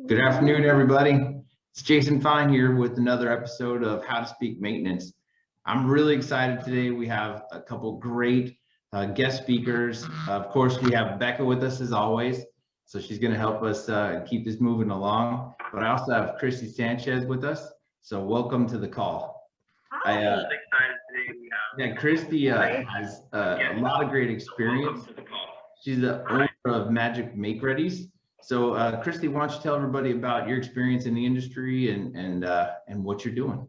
Good afternoon, everybody. It's Jason Fine here with another episode of How to Speak Maintenance. I'm really excited today. We have a couple great guest speakers. Of course, we have Becca with us as always, so she's going to help us keep this moving along. But I also have Christy Sanchez with us, so welcome to the call. Hi. Christy has a lot of great experience. She's the owner of Magic Make Readies. So Christy, why don't you tell everybody about your experience in the industry and what you're doing?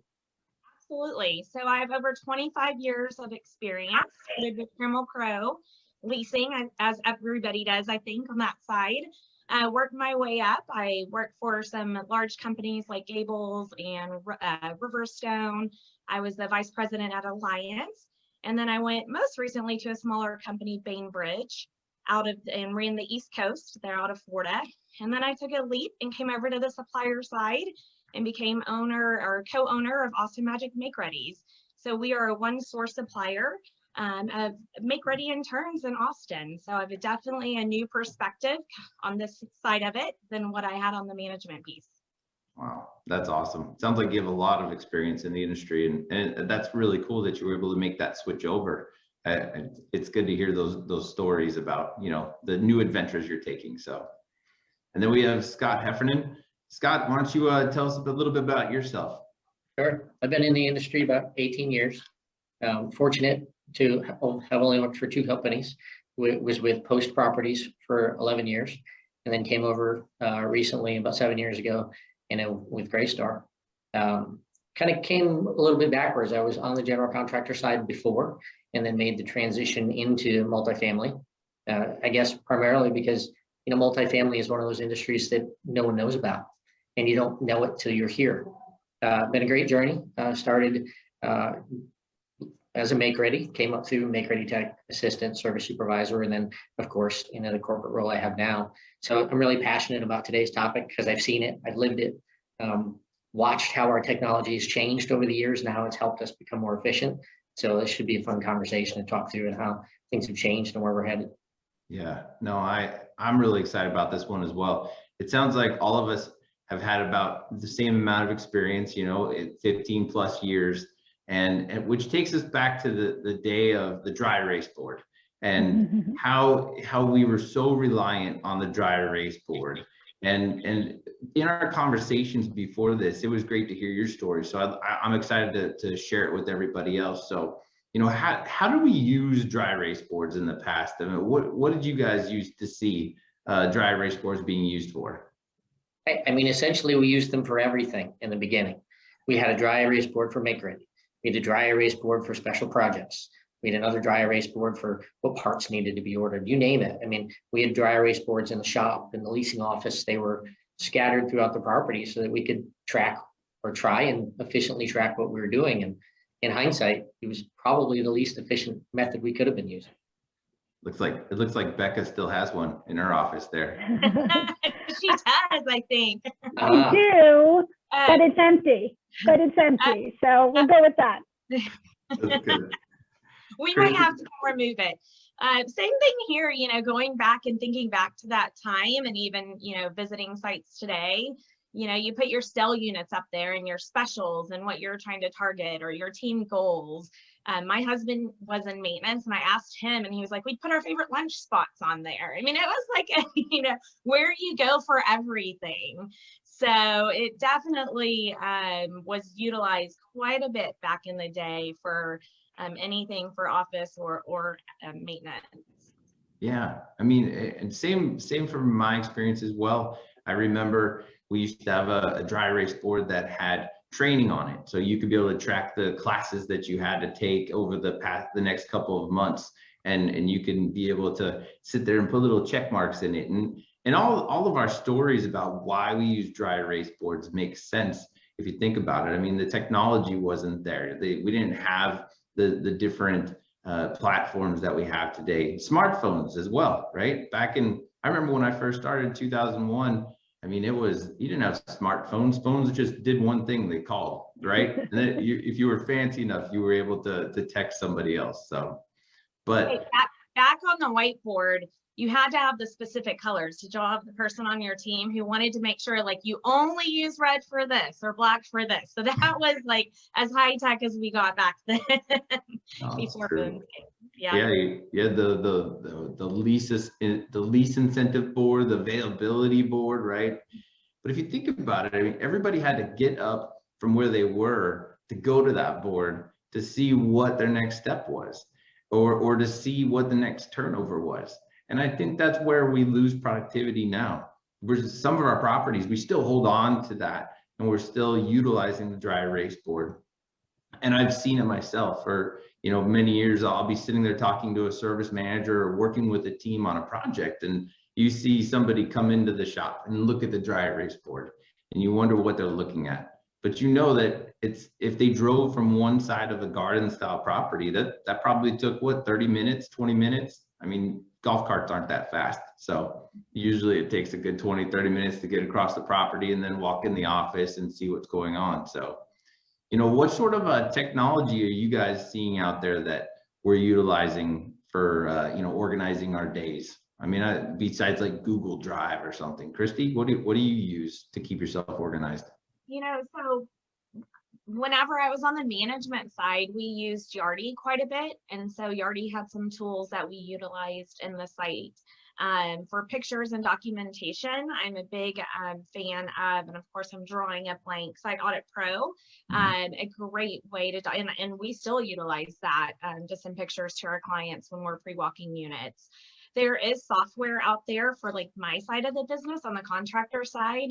Absolutely. So I have over 25 years of experience. Started with Trammell Crow leasing, as everybody does, I think, on that side. Worked my way up. I worked for some large companies like Gables and Riverstone. I was the vice president at Alliance. And then I went most recently to a smaller company, Bainbridge, and ran the East Coast. They're out of Florida. And then I took a leap and came over to the supplier side and became owner or co-owner of Austin Magic Make Readies. So we are a one source supplier of make ready and turns in Austin. So I have definitely a new perspective on this side of it than what I had on the management piece. Wow, that's awesome. Sounds like you have a lot of experience in the industry, and that's really cool that you were able to make that switch over. It's good to hear those stories about, you know, the new adventures you're taking. So, and then we have Scott Heffernan. Scott, why don't you tell us a little bit about yourself? Sure. I've been in the industry about 18 years. Fortunate to have only worked for two companies. Was with Post Properties for 11 years, and then came over recently about 7 years ago, with Greystar. Kind of came a little bit backwards. I was on the general contractor side before, and then made the transition into multifamily. I guess primarily because, you know, multifamily is one of those industries that no one knows about, and you don't know it till you're here. Been a great journey. Started as a make ready, came up through make ready tech assistant, service supervisor, and then of course into the corporate role I have now. So I'm really passionate about today's topic because I've seen it, I've lived it, watched how our technology has changed over the years and how it's helped us become more efficient. So this should be a fun conversation to talk through and how things have changed and where we're headed. Yeah, no, I'm really excited about this one as well. It sounds like all of us have had about the same amount of experience, you know, 15 plus years, and which takes us back to the day of the dry erase board and how we were so reliant on the dry erase board. And in our conversations before this, it was great to hear your story. So I'm excited to share it with everybody else. So, you know, how do we use dry erase boards in the past? I mean, what did you guys use to see dry erase boards being used for? I mean, essentially, we used them for everything in the beginning. We had a dry erase board for make ready. We had a dry erase board for special projects. We had another dry erase board for what parts needed to be ordered, you name it. I mean, we had dry erase boards in the shop, in the leasing office. They were scattered throughout the property so that we could track or try and efficiently track what we were doing. And in hindsight, it was probably the least efficient method we could have been using. It looks like Becca still has one in her office there. She does, I think. I do, but it's empty. So we'll go with that. That's good. We might have to remove it. Same thing here, you know, going back and thinking back to that time and even, you know, visiting sites today, you know, you put your sell units up there and your specials and what you're trying to target or your team goals. My husband was in maintenance and I asked him and he was like, we'd put our favorite lunch spots on there. I mean, it was like, you know, where you go for everything. So it definitely was utilized quite a bit back in the day for anything for office or maintenance. Yeah, I mean, and same from my experience as well. I remember we used to have a dry erase board that had training on it, so you could be able to track the classes that you had to take over the next couple of months, and you can be able to sit there and put little check marks in it, and all of our stories about why we use dry erase boards make sense if you think about it. I mean, the technology wasn't there. We didn't have the different platforms that we have today. Smartphones as well, right? I remember when I first started in 2001, I mean, you didn't have smartphones. Phones just did one thing, they called, right? And then if you were fancy enough, you were able to text somebody else. So, but hey, back on the whiteboard, you had to have the specific colors. Did y'all have the person on your team who wanted to make sure like you only use red for this or black for this? So that was like as high tech as we got back then. Before boom. Yeah, the lease incentive board, the availability board, right? But if you think about it, I mean, everybody had to get up from where they were to go to that board to see what their next step was, or to see what the next turnover was. And I think that's where we lose productivity now. Versus some of our properties, we still hold on to that, and we're still utilizing the dry erase board. And I've seen it myself for, you know, many years. I'll be sitting there talking to a service manager or working with a team on a project, and you see somebody come into the shop and look at the dry erase board, and you wonder what they're looking at. But you know that it's, if they drove from one side of a garden style property, that probably took what, 30 minutes, 20 minutes. I mean, golf carts aren't that fast. So usually it takes a good 20, 30 minutes to get across the property and then walk in the office and see what's going on. So, you know, what sort of technology are you guys seeing out there that we're utilizing for, you know, organizing our days? I mean, besides like Google Drive or something. Christy, what do you use to keep yourself organized? You know, so whenever I was on the management side, we used Yardi quite a bit. And so Yardi had some tools that we utilized in the site. For pictures and documentation, I'm a big fan of, and of course I'm drawing a blank, Site Audit Pro, a great way to, and we still utilize that to send pictures to our clients when we're pre-walking units. There is software out there for like my side of the business on the contractor side,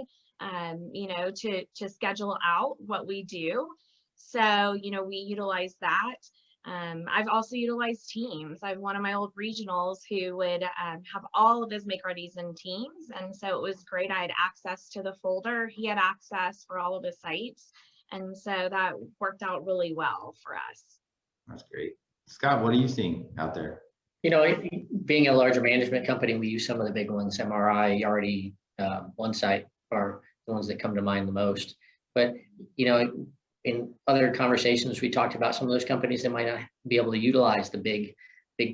you know, to schedule out what we do. So, you know, we utilize that. I've also utilized Teams. I have one of my old regionals who would have all of his make readies in Teams. And so it was great. I had access to the folder. He had access for all of his sites. And so that worked out really well for us. That's great. Scott, what are you seeing out there? You know, being a larger management company, we use some of the big ones, MRI, Yardi, OneSite are the ones that come to mind the most. But, you know, in other conversations, we talked about some of those companies that might not be able to utilize the big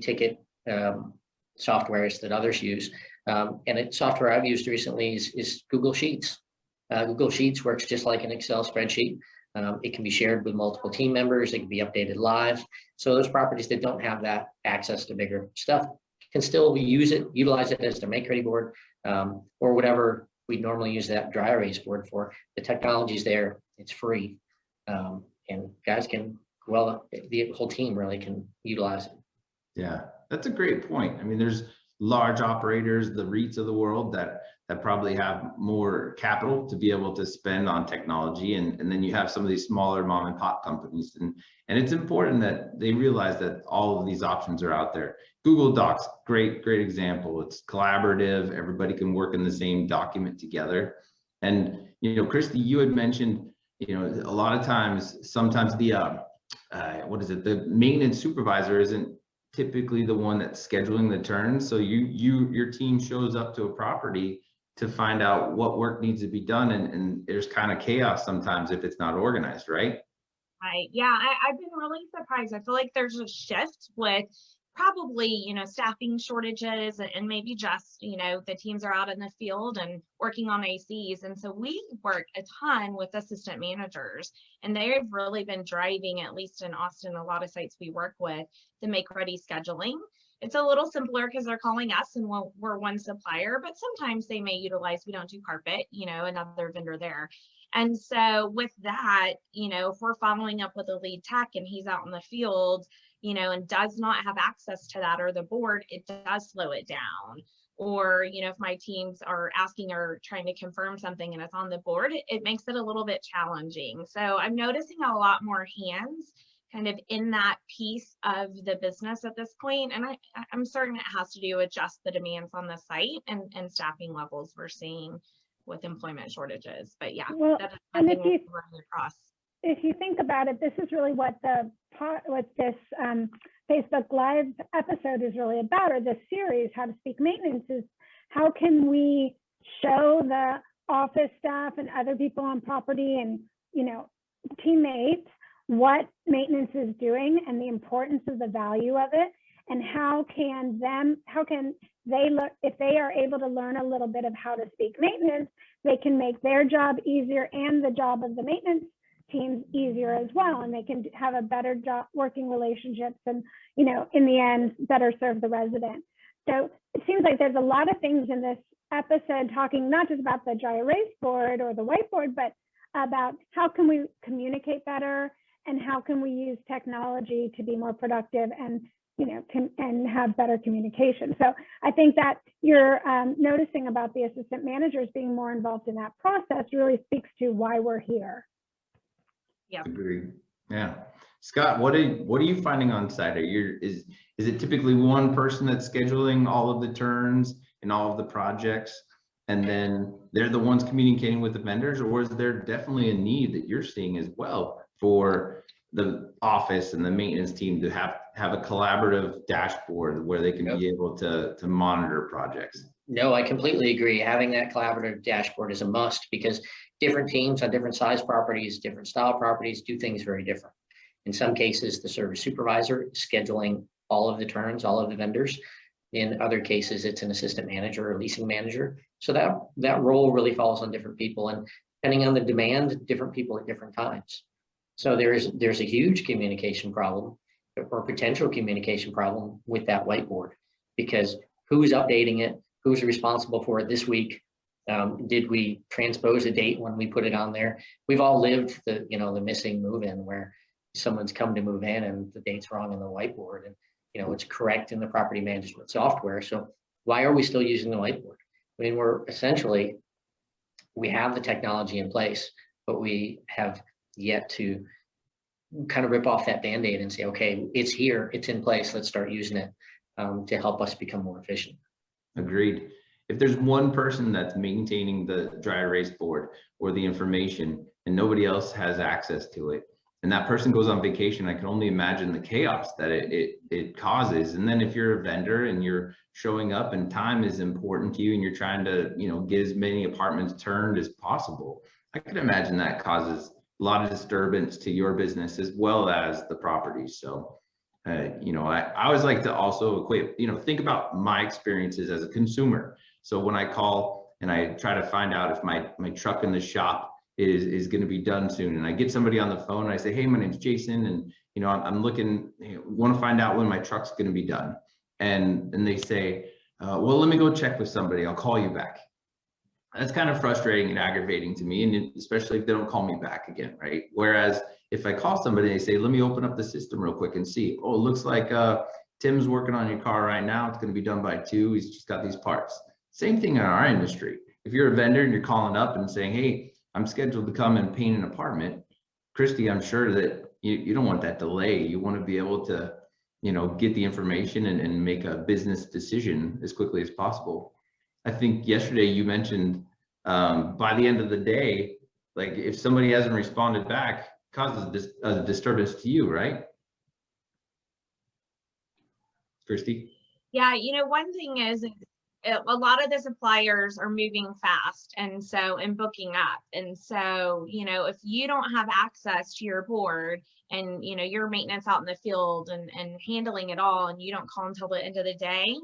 ticket softwares that others use. And software I've used recently is Google Sheets. Google Sheets works just like an Excel spreadsheet. It can be shared with multiple team members. It can be updated live. So those properties that don't have that access to bigger stuff can still utilize it as their make ready board, or whatever we normally use that dry erase board for. The technology's there, it's free. And guys can, well, the whole team really can utilize it. Yeah, that's a great point. I mean, there's large operators, the REITs of the world that probably have more capital to be able to spend on technology. And then you have some of these smaller mom and pop companies. And it's important that they realize that all of these options are out there. Google Docs, great example. It's collaborative. Everybody can work in the same document together. And, you know, Christy, you had mentioned, you know, a lot of times, sometimes the, the maintenance supervisor isn't typically the one that's scheduling the turns. So your team shows up to a property to find out what work needs to be done. And there's kind of chaos sometimes if it's not organized, right? Right. Yeah, I've been really surprised. I feel like there's a shift with probably, you know, staffing shortages and maybe just, you know, the teams are out in the field and working on ACs. And so we work a ton with assistant managers, and they've really been driving, at least in Austin, a lot of sites we work with, the make ready scheduling. It's a little simpler because they're calling us and we're one supplier, but sometimes they may utilize, we don't do carpet, you know, another vendor there. And so with that, you know, if we're following up with a lead tech and he's out in the field, you know, and does not have access to that or the board, it does slow it down. Or, you know, if my teams are asking or trying to confirm something and it's on the board, it makes it a little bit challenging. So I'm noticing a lot more hands kind of in that piece of the business at this point. And I'm certain it has to do with just the demands on the site and staffing levels we're seeing with employment shortages. But yeah, well, that is something we're running across. If you think about it, this is really what this Facebook Live episode is really about, or this series, How to Speak Maintenance, is how can we show the office staff and other people on property and, you know, teammates what maintenance is doing and the importance of the value of it. and how can they learn, if they are able to learn a little bit of how to speak maintenance, they can make their job easier and the job of the maintenance teams easier as well, and they can have a better job working relationships, and in the end better serve the resident. So it seems like there's a lot of things in this episode talking not just about the dry erase board or the whiteboard, but about how can we communicate better and how can we use technology to be more productive and and have better communication. So I think that you're noticing about the assistant managers being more involved in that process really speaks to why we're here. Yeah. Agreed. Yeah. Scott, what are you finding on site? Is it typically one person that's scheduling all of the turns and all of the projects, and then they're the ones communicating with the vendors, or is there definitely a need that you're seeing as well for the office and the maintenance team to have a collaborative dashboard where they can be able to monitor projects? No, I completely agree. Having that collaborative dashboard is a must, because different teams on different size properties, different style properties do things very different. In some cases, the service supervisor is scheduling all of the turns, all of the vendors. In other cases, it's an assistant manager or leasing manager. So that role really falls on different people, and depending on the demand, different people at different times. So there's a huge communication problem or potential communication problem with that whiteboard, because who's updating it? Who's responsible for it this week? Did we transpose a date when we put it on there? We've all lived the missing move-in, where someone's come to move in and the date's wrong on the whiteboard, and it's correct in the property management software. So why are we still using the whiteboard? I mean, we have the technology in place, but we have yet to kind of rip off that Band-Aid and say, okay, it's here, it's in place, let's start using it to help us become more efficient. Agreed. If there's one person that's maintaining the dry erase board or the information and nobody else has access to it, and that person goes on vacation, I can only imagine the chaos that it causes. And then if you're a vendor and you're showing up and time is important to you and you're trying to get as many apartments turned as possible, I can imagine that causes a lot of disturbance to your business as well as the property. So I always like to also equate, think about my experiences as a consumer. So when I call and I try to find out if my truck in the shop is going to be done soon, and I get somebody on the phone and I say, hey, my name's Jason, and I'm looking, want to find out when my truck's going to be done, and they say, well, let me go check with somebody, I'll call you back. That's kind of frustrating and aggravating to me, and especially if they don't call me back again, right? Whereas if I call somebody and they say, let me open up the system real quick and see, oh, it looks like Tim's working on your car right now, it's going to be done by 2, he's just got these parts. Same thing in our industry. If you're a vendor and you're calling up and saying, hey, I'm scheduled to come and paint an apartment, Christy, I'm sure that you don't want that delay. You want to be able to, get the information and make a business decision as quickly as possible. I think yesterday you mentioned by the end of the day, like if somebody hasn't responded back, causes a disturbance to you, right? Christy? Yeah, one thing is a lot of the suppliers are moving fast and booking up. And so, if you don't have access to your board and, your maintenance out in the field and handling it all, and you don't call until the end of the day,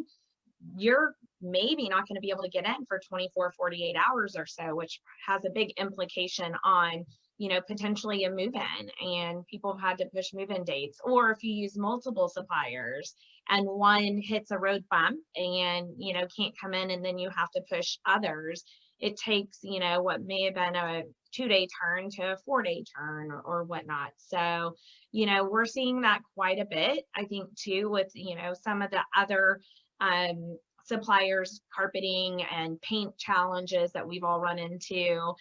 you're maybe not going to be able to get in for 24, 48 hours or so, which has a big implication on, potentially a move-in, and people have had to push move-in dates. Or if you use multiple suppliers and one hits a road bump and, can't come in, and then you have to push others, it takes, what may have been a 2-day turn to a 4-day turn or whatnot. So, we're seeing that quite a bit, I think, too, with, some of the other suppliers, carpeting and paint challenges that we've all run into,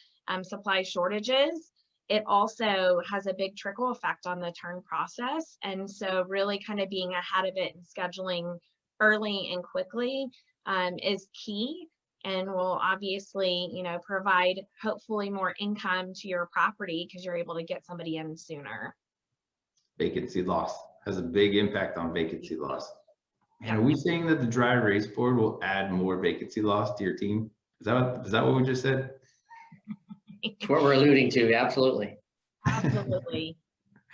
supply shortages. It also has a big trickle effect on the turn process. And so really kind of being ahead of it and scheduling early and quickly is key, and will obviously, provide hopefully more income to your property because you're able to get somebody in sooner. Vacancy loss has a big impact on vacancy loss. And are we saying that the dry erase board will add more vacancy loss to your team? Is that what we just said? That's what we're alluding to. Absolutely. Absolutely.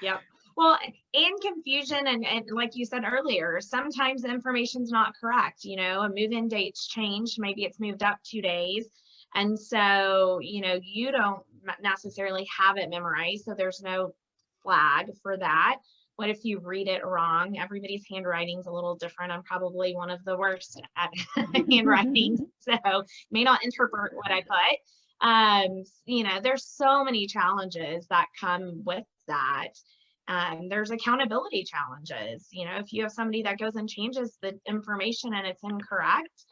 Yep. Well, and confusion, and like you said earlier, sometimes the information's not correct. A move-in date's changed, maybe it's moved up 2 days. And so, you don't necessarily have it memorized, so there's no flag for that. What if you read it wrong? Everybody's handwriting's a little different. I'm probably one of the worst at handwriting, so may not interpret what I put. There's so many challenges that come with that. There's accountability challenges. If you have somebody that goes and changes the information and it's incorrect,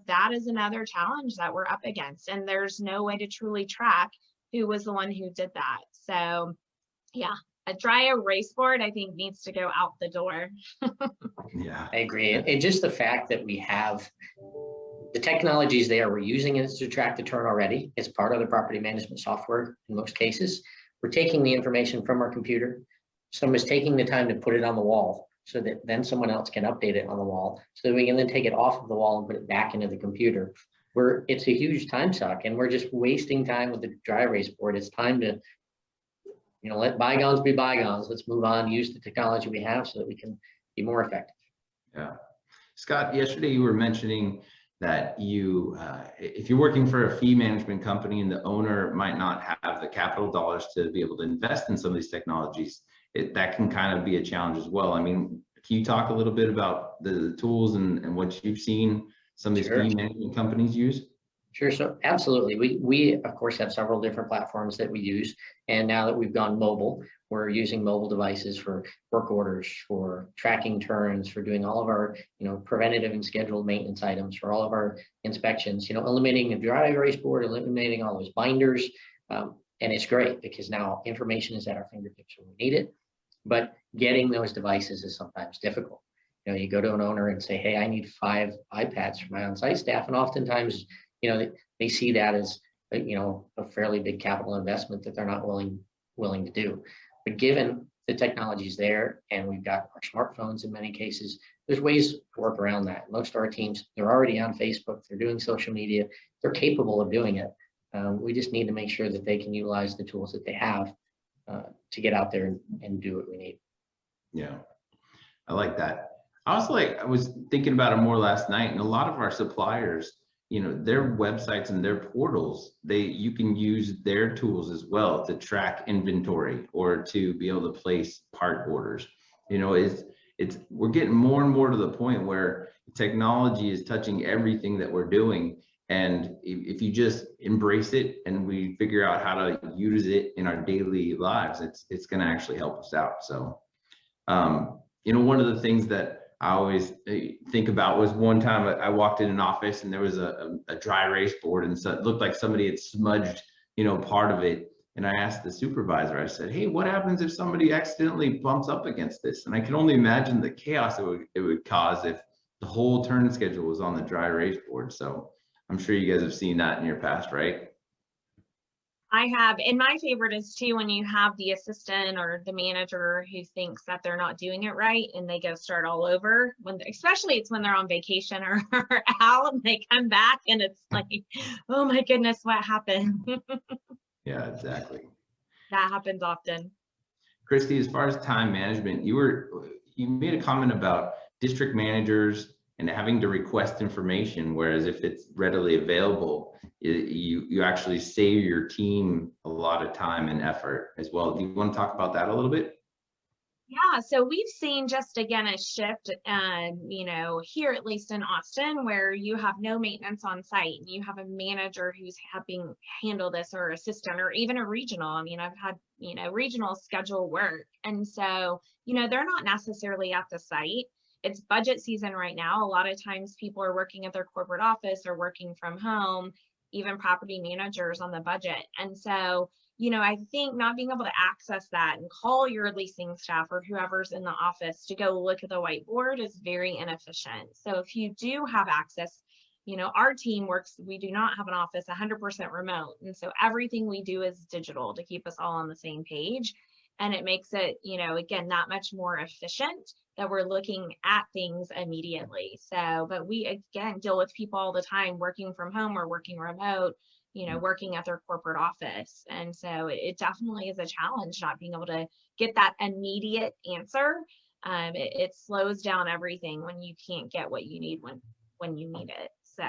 that is another challenge that we're up against. And there's no way to truly track who was the one who did that. So yeah, a dry erase board, I think, needs to go out the door. Yeah, I agree. And just the fact that we have the technologies there, we're using it to track the turn already. It's part of the property management software in most cases. We're taking the information from our computer. Someone's taking the time to put it on the wall so that then someone else can update it on the wall, so that we can then take it off of the wall and put it back into the computer. It's a huge time suck, and we're just wasting time with the dry erase board. It's time to, let bygones be bygones. Let's move on, use the technology we have so that we can be more effective. Yeah. Scott, yesterday you were mentioning that if you're working for a fee management company and the owner might not have the capital dollars to be able to invest in some of these technologies, that can kind of be a challenge as well. I mean, can you talk a little bit about the tools and what you've seen some of these fee management companies use? Sure. So absolutely. We of course have several different platforms that we use. And now that we've gone mobile, we're using mobile devices for work orders, for tracking turns, for doing all of our, preventative and scheduled maintenance items, for all of our inspections, eliminating a dry erase board, eliminating all those binders. And it's great because now information is at our fingertips when we need it. But getting those devices is sometimes difficult. You go to an owner and say, hey, I need 5 iPads for my on-site staff. And oftentimes, they see that as, a fairly big capital investment that they're not willing to do. But given the technology's there, and we've got our smartphones in many cases, there's ways to work around that. Most of our teams, they're already on Facebook, they're doing social media, they're capable of doing it. We just need to make sure that they can utilize the tools that they have to get out there and do what we need. Yeah, I like that. I was thinking about it more last night, and a lot of our suppliers, their websites and their portals, you can use their tools as well to track inventory or to be able to place part orders. We're getting more and more to the point where technology is touching everything that we're doing. And if you just embrace it and we figure out how to use it in our daily lives, it's going to actually help us out. So, one of the things that I always think about was one time I walked in an office and there was a dry erase board, and so it looked like somebody had smudged, part of it. And I asked the supervisor, I said, hey, what happens if somebody accidentally bumps up against this? And I can only imagine the chaos it would cause if the whole turn schedule was on the dry erase board. So I'm sure you guys have seen that in your past, right? I have, and my favorite is too when you have the assistant or the manager who thinks that they're not doing it right and they go start all over. Especially it's when they're on vacation or out and they come back and it's like, oh my goodness, what happened? Yeah, exactly. That happens often. Christy, as far as time management, you made a comment about district managers and having to request information, whereas if it's readily available, you actually save your team a lot of time and effort as well. Do you want to talk about that a little bit? Yeah, so we've seen just again a shift, here at least in Austin, where you have no maintenance on site and you have a manager who's helping handle this, or assistant, or even a regional. I mean, I've had, regional schedule work. And so, they're not necessarily at the site. It's budget season right now. A lot of times people are working at their corporate office or working from home, even property managers on the budget. And so, I think not being able to access that and call your leasing staff or whoever's in the office to go look at the whiteboard is very inefficient. So if you do have access, our team we do not have an office 100% remote. And so everything we do is digital to keep us all on the same page. And it makes it, again, that much more efficient that we're looking at things immediately. So, but we, again, deal with people all the time working from home or working remote working at their corporate office. And so it definitely is a challenge not being able to get that immediate answer. It slows down everything when you can't get what you need when you need it. So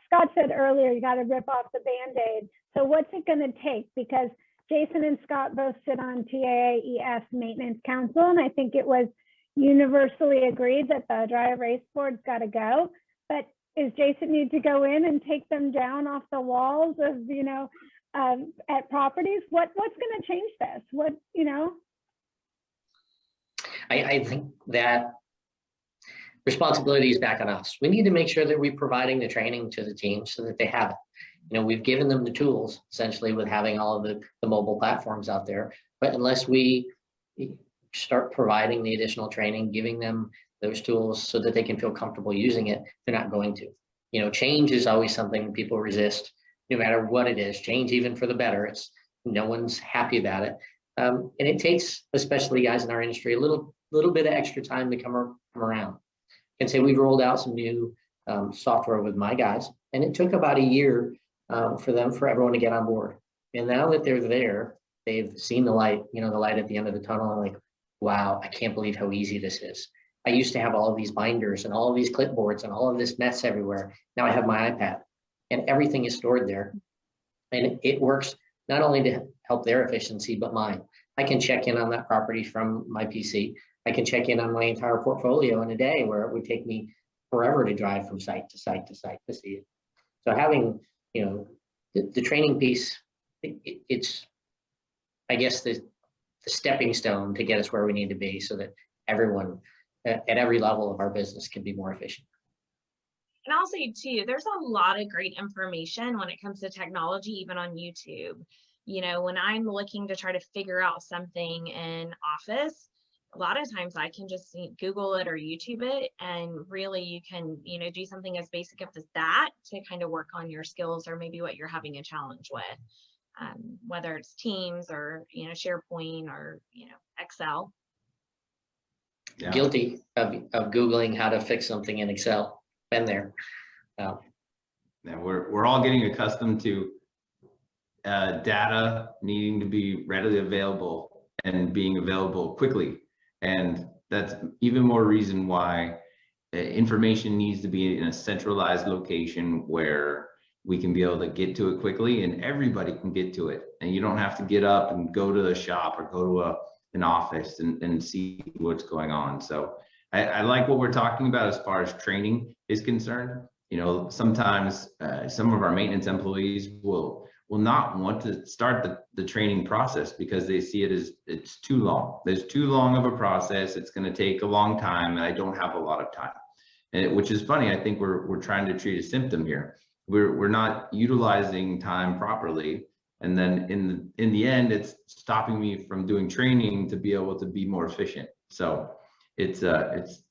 Scott said earlier, you got to rip off the Band-Aid. So what's it going to take? Because Jason and Scott both sit on TAAES Maintenance Council, and I think it was universally agreed that the dry erase board's got to go. But is Jason need to go in and take them down off the walls of, at properties? What's going to change this? I think that responsibility is back on us. We need to make sure that we're providing the training to the team so that they have it. We've given them the tools essentially with having all of the mobile platforms out there, but unless we start providing the additional training, giving them those tools so that they can feel comfortable using it, they're not going to. Change is always something people resist, no matter what it is. Change, even for the better, no one's happy about it. And it takes, especially guys in our industry, a little bit of extra time to come around. I can say we've rolled out some new software with my guys, and it took about a year for everyone to get on board. And now that they're there, they've seen the light, the light at the end of the tunnel, and like, wow, I can't believe how easy this is. I used to have all of these binders and all of these clipboards and all of this mess everywhere. Now I have my iPad, and everything is stored there. And it works not only to help their efficiency, but mine. I can check in on that property from my PC. I can check in on my entire portfolio in a day, where it would take me forever to drive from site to site to site to see it. So having, the training piece, it's, I guess, the stepping stone to get us where we need to be, so that everyone at every level of our business can be more efficient. And I'll say too, there's a lot of great information when it comes to technology, even on YouTube. When I'm looking to try to figure out something in Office, a lot of times I can just Google it or YouTube it, and really you can, do something as basic as that to kind of work on your skills or maybe what you're having a challenge with, whether it's Teams or, SharePoint or, Excel. Yeah. Guilty of Googling how to fix something in Excel. Been there. Yeah, we're all getting accustomed to data needing to be readily available and being available quickly. And that's even more reason why information needs to be in a centralized location where we can be able to get to it quickly, and everybody can get to it. And you don't have to get up and go to the shop or go to an office and see what's going on. So I like what we're talking about as far as training is concerned. Sometimes some of our maintenance employees will not want to start the training process because they see it as it's too long. There's too long of a process. It's going to take a long time, and I don't have a lot of time. Which is funny. I think we're trying to treat a symptom here. We're not utilizing time properly, and then in the end, it's stopping me from doing training to be able to be more efficient. So it's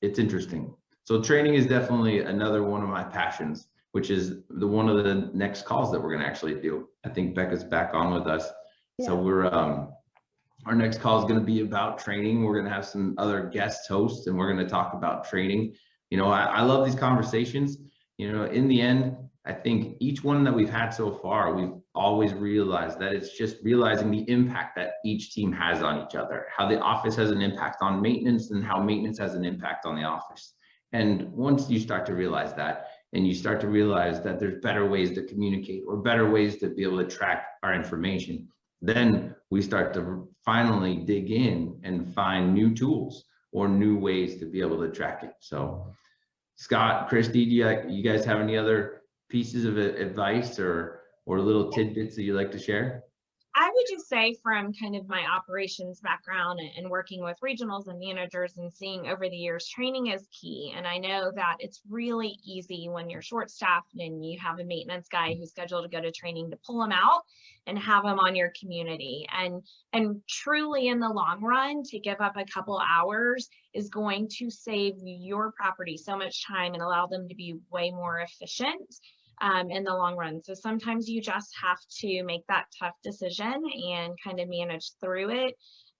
interesting. So training is definitely another one of my passions, which is one of the next calls that we're going to actually do. I think Becca's back on with us. Yeah. So we're our next call is going to be about training. We're going to have some other guest hosts, and we're going to talk about training. I love these conversations. In the end, I think each one that we've had so far, we've always realized that it's just realizing the impact that each team has on each other, how the office has an impact on maintenance and how maintenance has an impact on the office. And once you start to realize that, and you start to realize that there's better ways to communicate or better ways to be able to track our information, then we start to finally dig in and find new tools or new ways to be able to track it. So Scott, Christy, you guys have any other pieces of advice or little tidbits that you'd like to share? I would just say, from kind of my operations background and working with regionals and managers and seeing over the years, training is key. And I know that it's really easy when you're short staffed and you have a maintenance guy who's scheduled to go to training to pull them out and have them on your community. And truly in the long run, to give up a couple hours is going to save your property so much time and allow them to be way more efficient in the long run. So sometimes you just have to make that tough decision and kind of manage through it,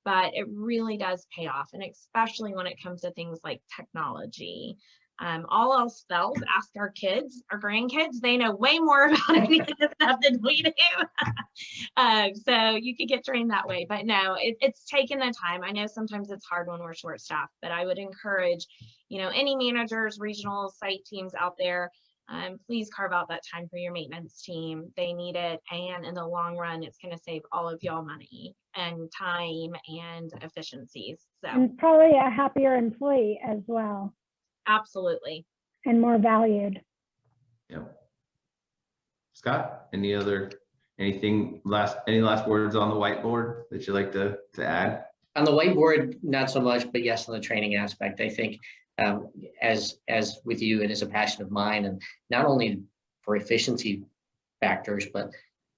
but it really does pay off. And especially when it comes to things like technology, All else fails, ask our kids, our grandkids. They know way more about any of this stuff than we do. So you could get trained that way. But no, it's taken the time. I know sometimes it's hard when we're short staffed, but I would encourage, any managers, regional site teams out there, please carve out that time for your maintenance team. They need it. And in the long run, it's going to save all of y'all money and time and efficiencies. So, and probably a happier employee as well. Absolutely. And more valued. Yep. Scott, any last words on the whiteboard that you'd like to add? On the whiteboard, not so much, but yes, on the training aspect, I think as with you, it is a passion of mine, and not only for efficiency factors, but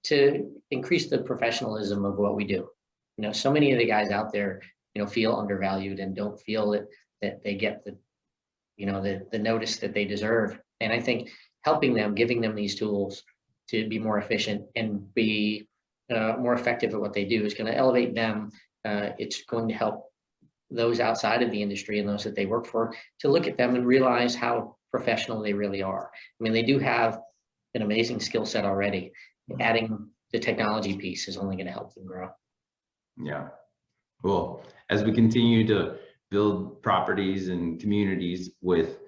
to increase the professionalism of what we do. So many of the guys out there, feel undervalued and don't feel that they get the notice that they deserve. And I think helping them, giving them these tools to be more efficient and be more effective at what they do is going to elevate them. It's going to help those outside of the industry and those that they work for to look at them and realize how professional they really are. I mean, they do have an amazing skill set already. Adding the technology piece is only going to help them grow. Yeah, cool. As we continue to build properties and communities with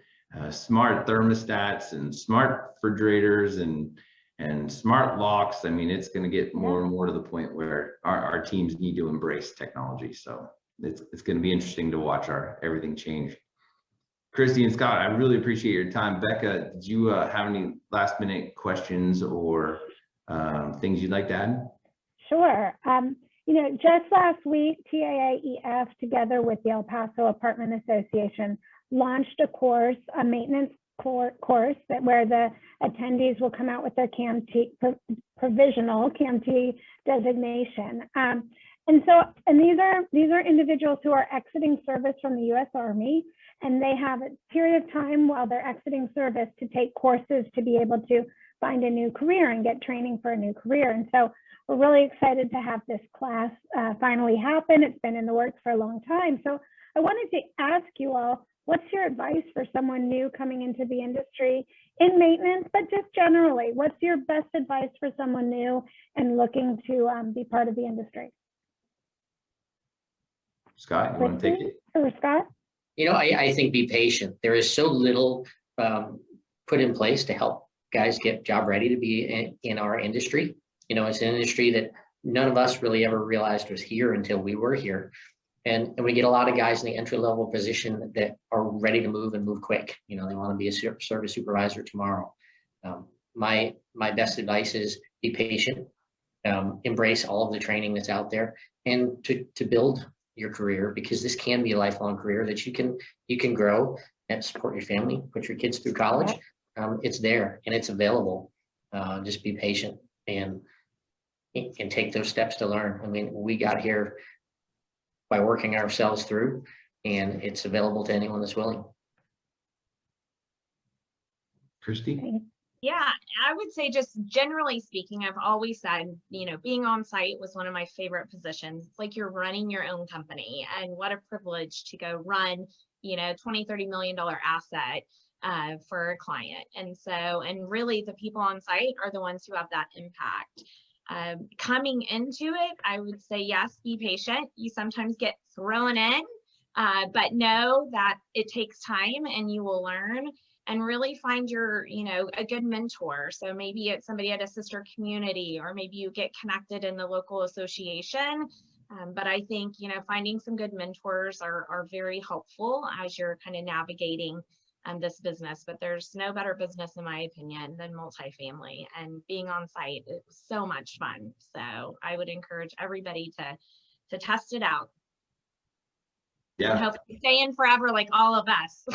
smart thermostats and smart refrigerators and smart locks, I mean, it's going to get more and more to the point where our teams need to embrace technology. So it's going to be interesting to watch everything change. Christy and Scott, I really appreciate your time. Becca, did you have any last minute questions or things you'd like to add? Sure. Just last week, TAAEF, together with the El Paso Apartment Association, launched a maintenance course where the attendees will come out with their CAMT, provisional CAMT designation. And these are individuals who are exiting service from the U.S. Army, and they have a period of time while they're exiting service to take courses to be able to find a new career and get training for a new career. And so we're really excited to have this class finally happen. It's been in the works for a long time. So I wanted to ask you all, what's your advice for someone new coming into the industry in maintenance, but just generally, what's your best advice for someone new and looking to be part of the industry? Scott, you want to take it? Or Scott? I think be patient. There is so little put in place to help guys get job ready to be in our industry. It's an industry that none of us really ever realized was here until we were here. And we get a lot of guys in the entry level position that are ready to move and move quick. They want to be a service supervisor tomorrow. My best advice is be patient, embrace all of the training that's out there, and to build your career, because this can be a lifelong career that you can grow and support your family, put your kids through college. It's there and it's available. Just be patient and take those steps to learn. I mean, we got here by working ourselves through, and it's available to anyone that's willing. Christy? Yeah, I would say, just generally speaking, I've always said, being on site was one of my favorite positions. It's like you're running your own company, and what a privilege to go run, $20-30 million asset for a client. And really the people on site are the ones who have that impact. Coming into it, I would say, yes, be patient. You sometimes get thrown in, but know that it takes time and you will learn, and really find a good mentor. So maybe it's somebody at a sister community, or maybe you get connected in the local association. But I think, finding some good mentors are very helpful as you're kind of navigating this business. But there's no better business, in my opinion, than multifamily, and being on site. It was so much fun. So I would encourage everybody to test it out. Yeah. And hopefully stay in forever like all of us.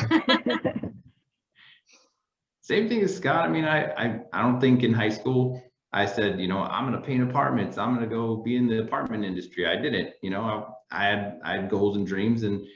Same thing as Scott. I mean, I don't think in high school I said, I'm going to paint apartments. I'm going to go be in the apartment industry. I didn't. I had goals and dreams, and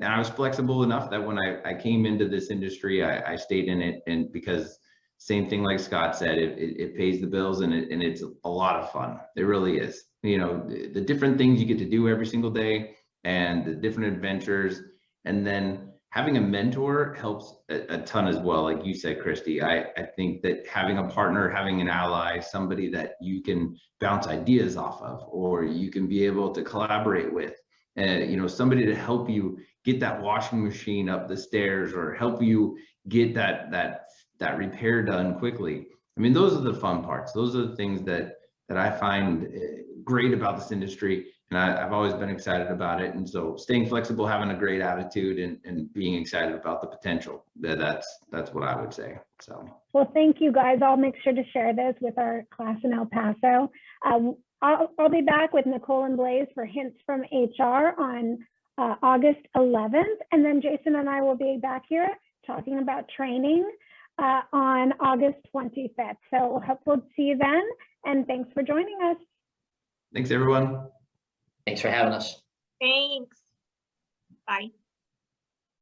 I was flexible enough that when I came into this industry, I stayed in it. And because same thing like Scott said, it pays the bills, and it's a lot of fun. It really is. The different things you get to do every single day, and the different adventures, and then having a mentor helps a ton as well. Like you said, Christy, I think that having a partner, having an ally, somebody that you can bounce ideas off of, or you can be able to collaborate with, you know, somebody to help you get that washing machine up the stairs, or help you get that repair done quickly. I mean, those are the fun parts. Those are the things that I find great about this industry. And I've always been excited about it. And so staying flexible, having a great attitude, and being excited about the potential, that's what I would say. So, well, thank you guys. I'll make sure to share this with our class in El Paso. I'll be back with Nicole and Blaze for Hints from HR on August 11th. And then Jason and I will be back here talking about training on August 25th. So hope we'll see you then. And thanks for joining us. thanks everyone. Thanks for having us. Thanks. Bye.